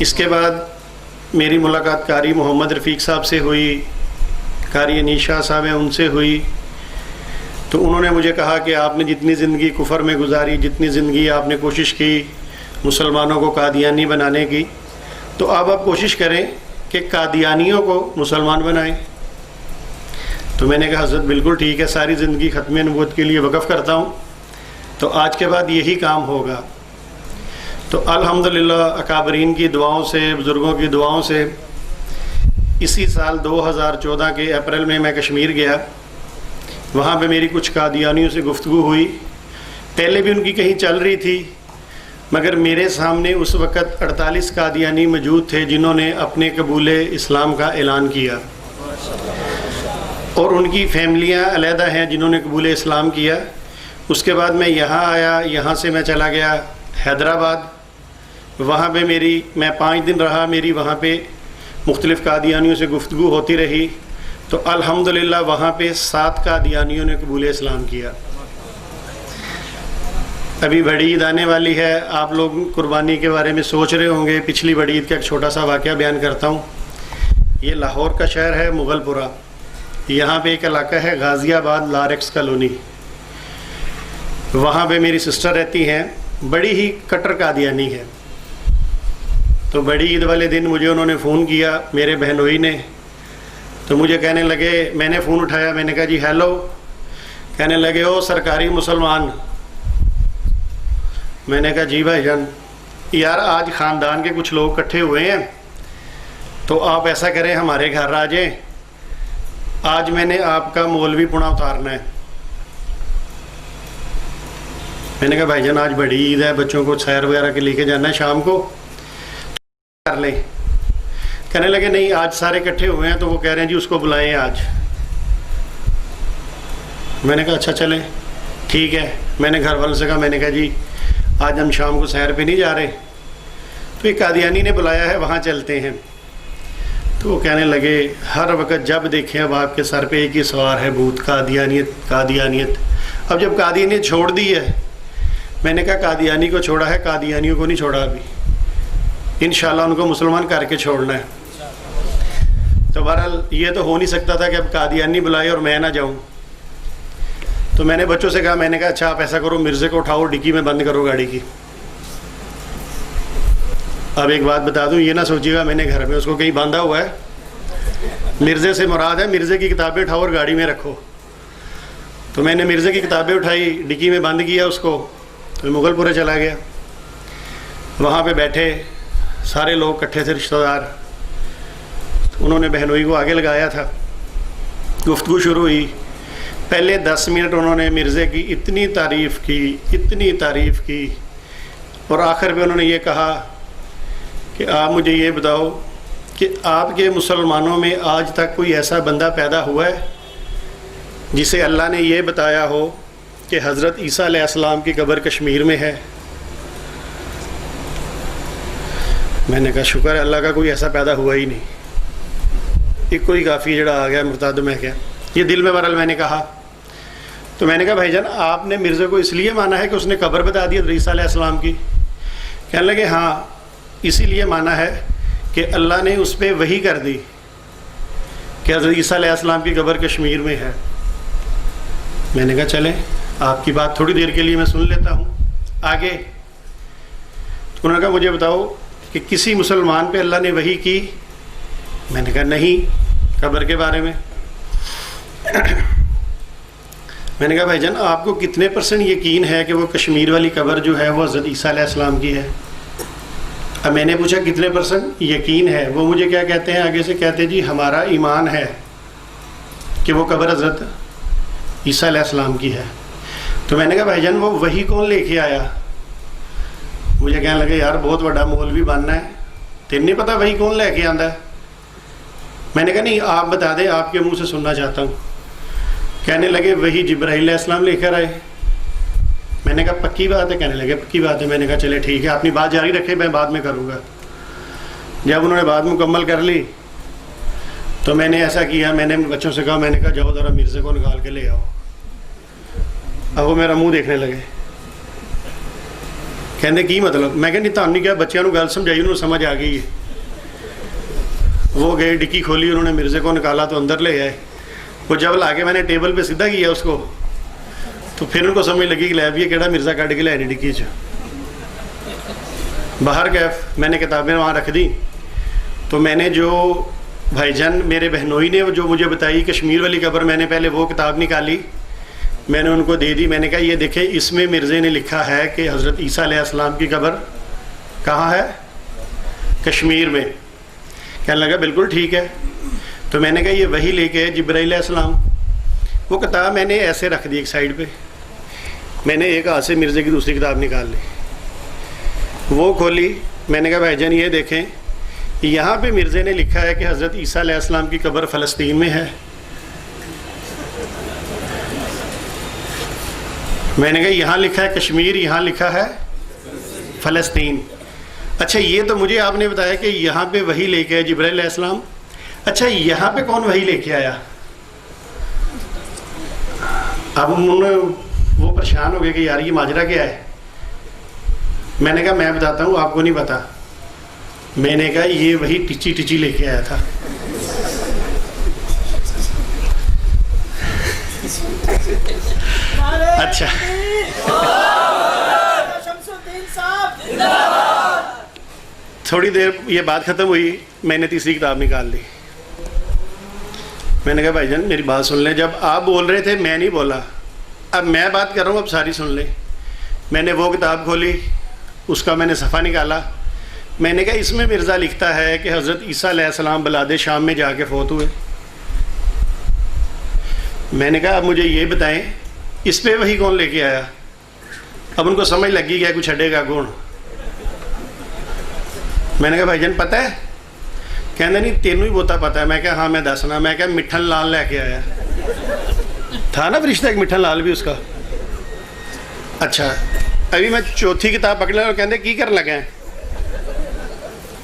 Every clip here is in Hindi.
इसके बाद मेरी मुलाकात कारी मोहम्मद रफ़ीक साहब से हुई, कारी अनीशा साहब हैं उनसे हुई। तो उन्होंने मुझे कहा कि आपने जितनी ज़िंदगी कुफर में गुजारी, जितनी ज़िंदगी आपने कोशिश की मुसलमानों को कादियानी बनाने की, तो अब आप कोशिश करें कि कादियानियों को मुसलमान बनाएं। तो मैंने कहा हज़रत बिल्कुल ठीक है, सारी ज़िंदगी ख़त्म नबूवत के लिए वक़फ़ करता हूँ, तो आज के बाद यही काम होगा। तो अल्हम्दुलिल्लाह अकाबरीन की दुआओं से, बुज़ुर्गों की दुआओं से इसी साल 2014 के अप्रैल में मैं कश्मीर गया। वहाँ पे मेरी कुछ कादियानियों से गुफ्तगू हुई। पहले भी उनकी कहीं चल रही थी, मगर मेरे सामने उस वक़्त 48 कादियानी मौजूद थे जिन्होंने अपने कबूल इस्लाम का ऐलान किया, और उनकी फैमिलियाँ अलहदा हैं जिन्होंने कबूल इस्लाम किया। उसके बाद मैं यहाँ आया, यहाँ से मैं चला गया हैदराबाद। वहाँ पे मैं 5 दिन रहा। मेरी वहाँ पे मुख्तलिफ़ कादियानियों से गुफ्तगू होती रही। तो अल्हम्दुलिल्लाह वहाँ पे 7 कादियानियों ने कबूल इस्लाम किया। अभी बड़ी ईद आने वाली है, आप लोग कुर्बानी के बारे में सोच रहे होंगे। पिछली बड़ी ईद का एक छोटा सा वाक़या बयान करता हूँ। ये लाहौर का शहर है मुग़लपुरा। यहाँ पे एक इलाका है गाज़ियाबाद लारेक्स कॉलोनी, वहाँ पे मेरी सिस्टर रहती हैं, बड़ी ही कट्टर कादियानी है। तो बड़ी ईद वाले दिन मुझे उन्होंने फ़ोन किया, मेरे बहनोई ने। तो मुझे कहने लगे, मैंने फ़ोन उठाया, मैंने कहा जी हेलो। कहने लगे ओ सरकारी मुसलमान। मैंने कहा जी भाईजान, यार आज ख़ानदान के कुछ लोग इकट्ठे हुए हैं, तो आप ऐसा करें हमारे घर आ जाएं, आज मैंने आपका मौलवी पुणा उतारना है। मैंने कहा भाईजान आज बड़ी ईद है, बच्चों को सैर वगैरह के लेके जाना है शाम को, कर लें। कहने लगे नहीं आज सारे इकट्ठे हुए हैं, तो वो कह रहे हैं जी उसको बुलाएं आज। मैंने कहा अच्छा चलें ठीक है। मैंने घर वालों से कहा, मैंने कहा जी आज हम शाम को सैर पे नहीं जा रहे, तो एक कादियानी ने बुलाया है, वहाँ चलते हैं। तो वो कहने लगे हर वक्त जब देखें अब आपके सर पे एक ही सवार है, भूत कादियानियत कादियानियत। अब जब कादियानियत छोड़ दी है, मैंने कहा कादियानी को छोड़ा है, कादियानियों को नहीं छोड़ा अभी, इंशाल्लाह उनको मुसलमान करके छोड़ना है। तो बहरहाल ये तो हो नहीं सकता था कि अब कादियानी बुलाए और मैं ना जाऊं। तो मैंने बच्चों से कहा, मैंने कहा अच्छा आप ऐसा करो, मिर्ज़े को उठाओ, डिक्की में बंद करो गाड़ी की। अब एक बात बता दूं, ये ना सोचिएगा मैंने घर में उसको कहीं बांधा हुआ है। मिर्ज़े से मुराद है मिर्ज़े की किताबें उठाओ और गाड़ी में रखो। तो मैंने मिर्ज़े की किताबें उठाई, डिक्की में बंद किया उसको, तो मुग़लपुरे चला गया। वहाँ पे बैठे सारे लोग इकट्ठे थे, रिश्तेदार। तो उन्होंने बहनोई को आगे लगाया था, गुफ्तगू शुरू हुई। पहले 10 मिनट उन्होंने मिर्ज़े की इतनी तारीफ़ की, और आखिर में उन्होंने ये कहा कि आप मुझे ये बताओ कि आपके मुसलमानों में आज तक कोई ऐसा बंदा पैदा हुआ है जिसे अल्लाह ने ये बताया हो कि हज़रत ईसा अलैहिस्सलाम की कब्र कश्मीर में है? मैंने कहा शुक्र है अल्लाह का, कोई ऐसा पैदा हुआ ही नहीं, एक कोई काफ़ी जड़ा आ गया मुर्ताद में क्या। ये दिल में बहरहाल मैंने कहा। तो मैंने कहा भाईजान आपने मिर्ज़े को इसलिए माना है कि उसने कब्र बता दी ईसा अलैहिस्सलाम की? कहने लगे हाँ इसीलिए माना है कि अल्लाह ने उस पर वही कर दी कि हज़रत ईसा अलैहिस्सलाम की कब्र कश्मीर में है। मैंने कहा चलें आपकी बात थोड़ी देर के लिए मैं सुन लेता हूँ, आगे। तो उन्होंने कहा मुझे बताओ कि किसी मुसलमान पे अल्लाह ने वही की? मैंने कहा नहीं, कब्र के बारे में। मैंने कहा भाईजान आपको कितने % यकीन है कि वो कश्मीर वाली कब्र जो है वो हज़रत ईसा अलैहिस्सलाम की है? अब मैंने पूछा कितने % यकीन है? वो मुझे क्या कहते हैं, आगे से कहते हैं जी हमारा ईमान है कि वो कब्र हज़रत ईसा अलैहिस्सलाम की है। तो मैंने कहा भाईजान वो वही कौन लेके आया? मुझे कहने लगे यार बहुत बड़ा मौलवी बनना है, तेन नहीं पता वही कौन लेके आंदा है? मैंने कहा नहीं आप बता दें, आपके मुंह से सुनना चाहता हूँ। कहने लगे वही जिब्राईल अलैहिस्सलाम लेकर आए। मैंने कहा पक्की बात है? कहने लगे पक्की बात है। मैंने कहा चले ठीक है, अपनी बात जारी रखें, मैं बाद में करूँगा। जब उन्होंने बात मुकम्मल कर ली तो मैंने ऐसा किया, मैंने बच्चों से कहा, मैंने कहा जाओ ज़रा मिर्ज़े को निकाल के ले आओ। अब वो मेरा मुंह देखने लगे, कहते की मतलब? मैं कहनी तुहानू क्या बच्चों गल समझाई, उन्होंने समझ आ गई है। वो गए, डिक्की खोली, उन्होंने मिर्ज़े को निकाला तो अंदर ले आए। वो जब ला के मैंने टेबल पे सीधा किया उसको, तो फिर उनको समझ लगी कि लैब ये केड़ा मिर्ज़ा कट के लिया डिक्की च। बाहर गए, मैंने किताबें वहाँ रख दी। तो मैंने जो भाईजान मेरे बहनोई ने जो मुझे बताई कश्मीर वाली कब्र, मैंने पहले वो किताब निकाली, मैंने उनको दे दी। मैंने कहा ये देखें, इसमें मिर्ज़े ने लिखा है कि हज़रत ईसा अलैहिस्सलाम की कब्र कहाँ है? कश्मीर में। कहने लगा बिल्कुल ठीक है। तो मैंने कहा ये वही लेके जिब्राईल अलैहिस्सलाम। वो किताब मैंने ऐसे रख दी एक साइड पे, मैंने एक हाथ से मिर्ज़े की दूसरी किताब निकाल ली, वो खोली। मैंने कहा भाईजान ये देखें, यहाँ पे मिर्ज़े ने लिखा है कि हज़रत ईसा अलैहिस्सलाम की कब्र फ़लस्तीन में है। मैंने कहा यहाँ लिखा है कश्मीर, यहाँ लिखा है फ़लस्तीन। अच्छा ये तो मुझे आपने बताया कि यहाँ पे वही लेके आए जिब्राईल अलैहिस्सलाम। अच्छा यहाँ पे कौन वही लेके आया? अब उन्होंने वो परेशान हो गए कि यार ये माजरा क्या है। मैंने कहा मैं बताता हूँ, आपको नहीं पता। मैंने कहा ये वही टिची टिची लेके आया था। अच्छा थोड़ी देर ये बात ख़त्म हुई, मैंने तीसरी किताब निकाल ली। मैंने कहा भाईजान मेरी बात सुन लें, जब आप बोल रहे थे मैं नहीं बोला, अब मैं बात कर रहा हूँ, अब सारी सुन लें। मैंने वो किताब खोली, उसका मैंने सफ़ा निकाला। मैंने कहा इसमें मिर्ज़ा लिखता है कि हज़रत ईसा अलैहिस्सलाम बलाद शाम में जाके फ़ौत हुए। मैंने कहा अब मुझे ये बताएं इस पे वही कौन लेके आया? अब उनको समझ लगी क्या कुछ हटेगा कौन। मैंने कहा भाईजान पता है? कहते नहीं तेनू ही बोता पता है। मैं क्या हाँ मैं दसना। मैं क्या मिठन लाल लेके आया था ना फरिश्ता एक मिठन लाल भी उसका। अच्छा अभी मैं चौथी किताब पकड़ लिया और कहते की कर लगा है?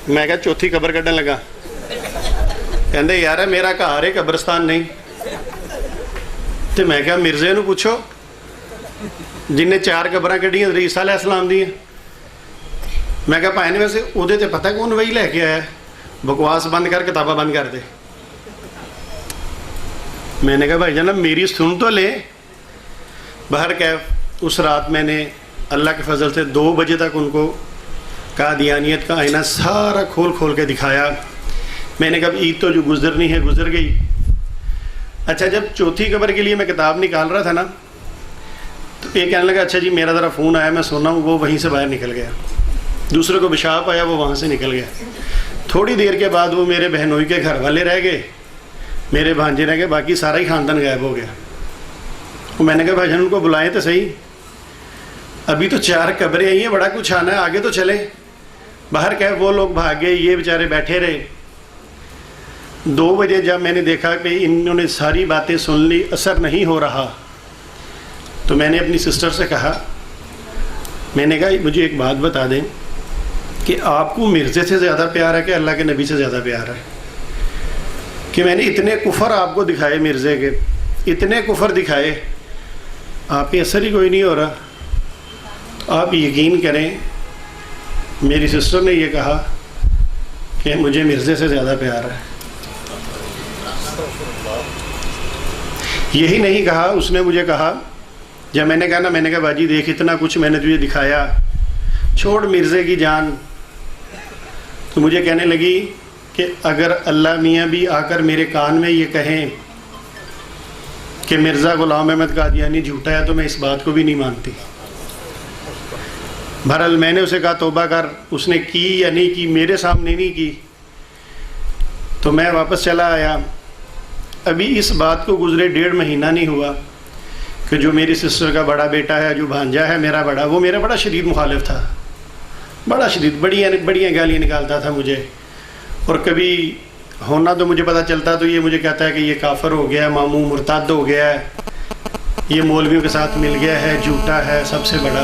मैं क्या चौथी कब्र कढ़न लगा। कहते यार मेरा घर है कब्रस्तान नहीं। तो मैं क्या मिर्ज़े नूं पूछो जिन्हें 4 कब्रां कढ़ियां ईसा अलैहिस्सलाम दी। मैं क्या भाई ने वैसे उहदे ते पता कौन वही लैके आया? बकवास बंद कर, किताबा बंद कर दे। मैंने कहा भाई जान मेरी सुन तो ले। बाहर कैफ उस रात मैंने अल्लाह के फजल से 2 बजे तक उनको कादियानियत का आईना सारा खोल खोल के दिखाया। मैंने कहा ईद तो जो गुजरनी है गुजर गई। अच्छा जब चौथी कब्र के लिए मैं किताब निकाल रहा था ना, तो ये कहने लगा अच्छा जी मेरा ज़रा फ़ोन आया मैं सोना हूँ। वो वहीं से बाहर निकल गया। दूसरे को पेशाब आया, वो वहाँ से निकल गया। थोड़ी देर के बाद वो मेरे बहनोई के घर वाले रह गए, मेरे भांजे रह गए, बाकी सारा ही ख़ानदान गायब हो गया। तो मैंने कहा भाईजान उनको बुलाएं तो सही, अभी तो 4 कब्रें आई हैं, बड़ा कुछ आना है, आगे तो चले। बाहर क्या वो लोग भाग गए, ये बेचारे बैठे रहे। 2 बजे जब मैंने देखा कि इन्होंने सारी बातें सुन ली, असर नहीं हो रहा, तो मैंने अपनी सिस्टर से कहा, मैंने कहा मुझे एक बात बता दें कि आपको मिर्ज़े से ज़्यादा प्यार है कि अल्लाह के नबी से ज़्यादा प्यार है? कि मैंने इतने कुफर आपको दिखाए, मिर्ज़े के इतने कुफर दिखाए, आप पे असर ही कोई नहीं हो रहा। तो आप यकीन करें मेरी सिस्टर ने ये कहा कि मुझे मिर्ज़े से ज़्यादा प्यार है। यही नहीं कहा, उसने मुझे कहा जब मैंने कहा ना, मैंने कहा बाजी देख इतना कुछ मैंने तुझे दिखाया, छोड़ मिर्ज़े की जान। तो मुझे कहने लगी कि अगर अल्लाह मियाँ भी आकर मेरे कान में ये कहें कि मिर्ज़ा ग़ुलाम अहमद कादियानी झूठा है, तो मैं इस बात को भी नहीं मानती। बहरहाल मैंने उसे कहा तौबा कर, उसने की या नहीं की, मेरे सामने नहीं की। तो मैं वापस चला आया। अभी इस बात को गुजरे 1.5 महीना नहीं हुआ कि जो मेरी सिस्टर का बड़ा बेटा है, जो भांजा है मेरा बड़ा, वो मेरा बड़ा शदीद मुखालिफ था, बड़ा शदीद, बढ़िया गालियाँ निकालता था मुझे। और कभी होना तो मुझे पता चलता तो ये मुझे कहता है कि ये काफिर हो गया है, मामू मुर्ताद हो गया है, ये मौलवियों के साथ मिल गया है, झूठा है, सबसे बड़ा।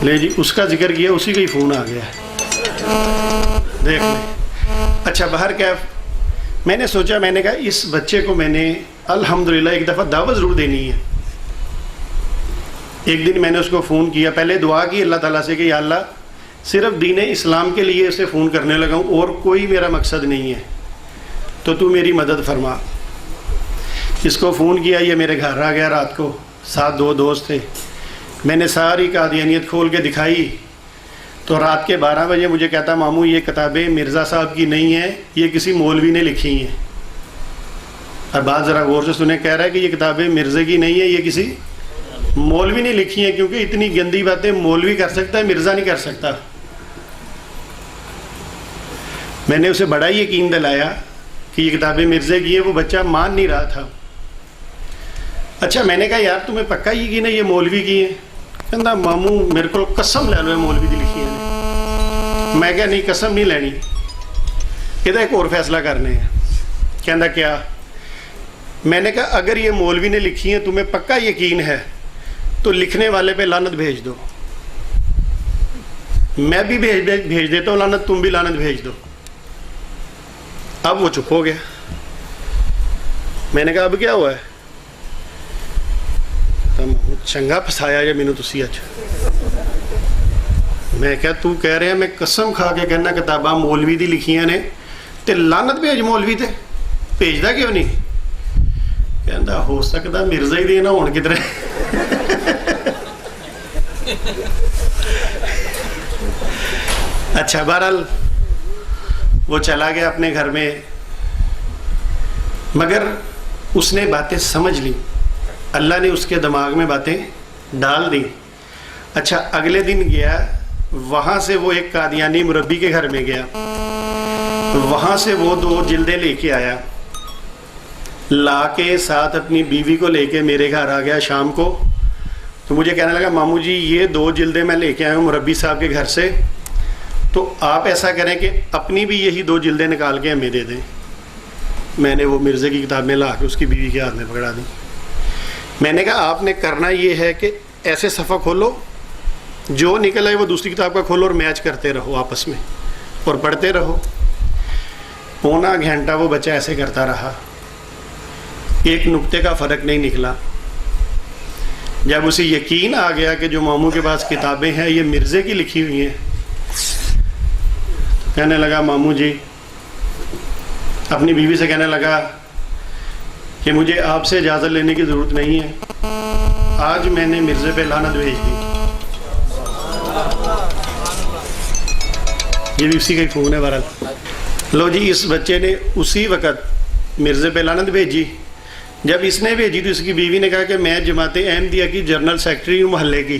ले जी उसका जिक्र किया, उसी का ही फ़ोन आ गया, देख ले। अच्छा बाहर क्या, मैंने सोचा, मैंने कहा इस बच्चे को मैंने अल्हम्दुलिल्लाह एक दफ़ा दावत ज़रूर देनी है। एक दिन मैंने उसको फ़ोन किया, पहले दुआ की अल्लाह ताला से कि या अल्लाह सिर्फ दीन इस्लाम के लिए उसे फ़ोन करने लगा हूँ और कोई मेरा मकसद नहीं है, तो तू मेरी मदद फरमा। इसको फ़ोन किया, ये मेरे घर आ गया रात को, साथ 2 दोस्त थे। मैंने सारी कादियानियत खोल के दिखाई तो रात के 12 बजे मुझे कहता मामू ये किताबें मिर्ज़ा साहब की नहीं है, ये किसी मौलवी ने लिखी हैं। और बात ज़रा गौर से सुने, कह रहा है कि ये किताबें मिर्ज़े की नहीं है, ये किसी मौलवी ने लिखी हैं, क्योंकि इतनी गंदी बातें मौलवी कर सकता है, मिर्ज़ा नहीं कर सकता। मैंने उसे बड़ा ही यकीन दिलाया कि ये किताबें मिर्ज़े की है, वो बच्चा मान नहीं रहा था। अच्छा, मैंने कहा यार तुम्हें पक्का यकीन है ये मौलवी की है? कहता मामू मेरे को कसम ले लो मौलवी की लिखी है। मैं क्या नहीं कसम नहीं लेनी, कहता एक और फैसला करने हैं। कहता क्या? मैंने कहा अगर ये मौलवी ने लिखी है तुम्हें पक्का यकीन है तो लिखने वाले पे लानत भेज दो, मैं भी भेज देता हूँ लानत, तुम भी लानत भेज दो। अब वो चुप हो गया। मैंने कहा अब क्या हुआ है? चंगा फसाया जे मैनू तुसी अज। मैं क्या तू कह रहे मैं कसम खा के कहना किताबां मौलवी दी लिखियां ने ते लानत भेज मौलवी ते, भेजदा क्यों नहीं? कहता हो सकता मिर्जा ही देना होण किधरे। अच्छा, बहरहाल वो चला गया अपने घर में, मगर उसने बातें समझ ली, अल्लाह ने उसके दिमाग में बातें डाल दी। अच्छा, अगले दिन गया, वहाँ से वो एक कादियानी मुरब्बी के घर में गया, वहाँ से वो 2 जिल्दें लेके आया, ला के साथ अपनी बीवी को लेके मेरे घर आ गया शाम को। तो मुझे कहने लगा मामू जी ये 2 जिल्दें मैं लेके आया हूँ मुरब्बी साहब के घर से, तो आप ऐसा करें कि अपनी भी यही 2 जिल्दें निकाल के हमें दे दें। मैंने वो मिर्ज़े की किताबें ला के उसकी बीवी के हाथ में पकड़ा दी। मैंने कहा आपने करना ये है कि ऐसे सफ़ा खोलो, जो निकल आए वो दूसरी किताब का खोलो और मैच करते रहो आपस में और पढ़ते रहो। पौना घंटा वो बच्चा ऐसे करता रहा, एक नुक्ते का फ़र्क नहीं निकला। जब उसे यकीन आ गया कि जो मामू के पास किताबें हैं ये मिर्ज़े की लिखी हुई हैं, तो कहने लगा मामू जी, अपनी बीवी से कहने लगा कि मुझे आपसे इजाज़त लेने की ज़रूरत नहीं है, आज मैंने मिर्ज़े पे लानत भेज दी। ये भी उसी का ही फ़ोन है। बहरहाल लो जी, इस बच्चे ने उसी वक़्त मिर्ज़े पे लानत भेजी। जब इसने भेजी तो इसकी बीवी ने कहा कि मैं जमाते अहमदिया की जनरल सेक्रेटरी हूँ मोहल्ले की,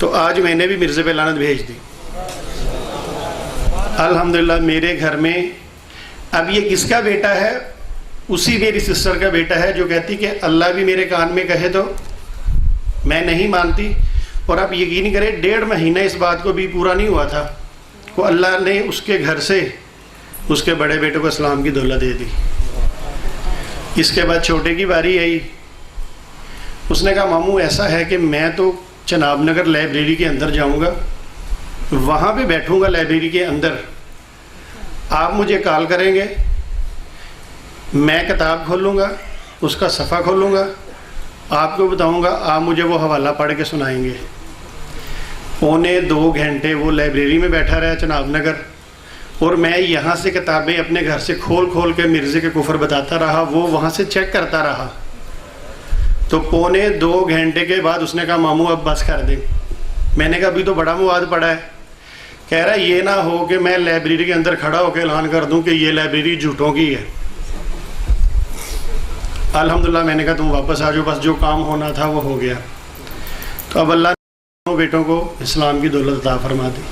तो आज मैंने भी मिर्ज़े पे लानत भेज दी। अल्हम्दुलिल्लाह मेरे घर में अब ये किसका बेटा है? उसी मेरी सिस्टर का बेटा है जो कहती कि अल्लाह भी मेरे कान में कहे तो मैं नहीं मानती। और आप यकीन करें 1.5 महीना इस बात को भी पूरा नहीं हुआ था को अल्लाह ने उसके घर से उसके बड़े बेटे को इस्लाम की दौलत दे दी। इसके बाद छोटे की बारी आई। उसने कहा मामू ऐसा है कि मैं तो चनाब नगर लाइब्रेरी के अंदर जाऊंगा, वहाँ पे बैठूंगा लाइब्रेरी के अंदर, आप मुझे कॉल करेंगे, मैं किताब खोलूँगा, उसका सफ़ा खोलूँगा, आपको बताऊँगा, आप मुझे वो हवाला पढ़ के सुनाएंगे। 1.25 घंटे वो लाइब्रेरी में बैठा रहा चनाब नगर, और मैं यहाँ से किताबें अपने घर से खोल खोल के मिर्ज़े के कुफर बताता रहा, वो वहाँ से चेक करता रहा। तो 1.25 घंटे के बाद उसने कहा मामू अब बस कर दे। मैंने कहा अभी तो बड़ा मवाद पड़ा है। कह रहा ये ना हो कि मैं लाइब्रेरी के अंदर खड़ा होकर ऐलान कर दूं कि ये लाइब्रेरी झूठों की है। अल्हम्दुलिल्लाह मैंने कहा तुम वापस आ जाओ, बस जो काम होना था वो हो गया। तो अब अल्लाह ने बेटों को इस्लाम की दौलत अता फरमा दी।